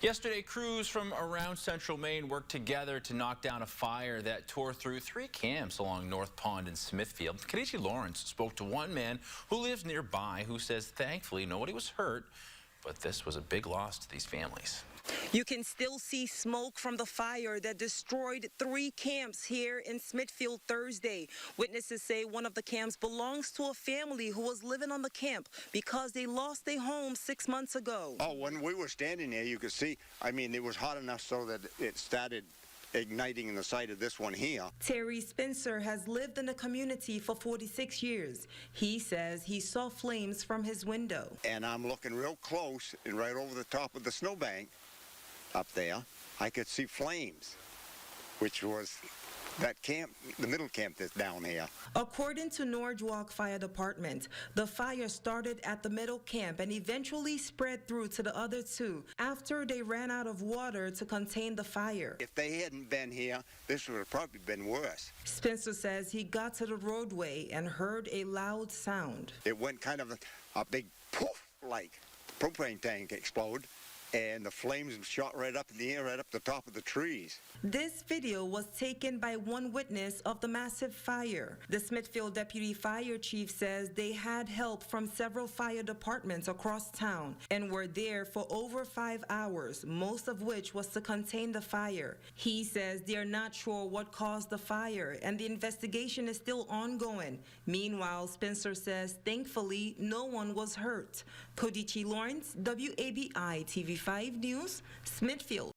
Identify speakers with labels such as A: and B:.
A: Yesterday, crews from around central Maine worked together to knock down a fire that tore through 3 camps along North Pond in Smithfield. Kadichi Lawrence spoke to one man who lives nearby who says thankfully nobody was hurt, but this was a big loss to these families.
B: You can still see smoke from the fire that destroyed 3 camps here in Smithfield Thursday. Witnesses say one of the camps belongs to a family who was living on the camp because they lost their home 6 months ago.
C: Oh, when we were standing there, you could see, it was hot enough so that it started igniting in the side of this one here.
B: Terry Spencer has lived in the community for 46 years. He says he saw flames from his window.
C: And I'm looking real close, and right over the top of the snowbank up there, I could see flames, which was that camp, the middle camp that's down here.
B: According to Norwalk Fire Department, the fire started at the middle camp and eventually spread through to the other 2 after they ran out of water to contain the fire.
C: If they hadn't been here, this would have probably been worse.
B: Spencer says he got to the roadway and heard a loud sound.
C: It went kind of a big poof, like propane tank explode. And the flames shot right up in the air, right up the top of the trees.
B: This video was taken by one witness of the massive fire. The Smithfield Deputy Fire Chief says they had help from several fire departments across town and were there for over 5 hours, most of which was to contain the fire. He says they're not sure what caused the fire and the investigation is still ongoing. Meanwhile, Spencer says thankfully no one was hurt. Kadichi Lawrence, WABI TV 5 News, Smithfield.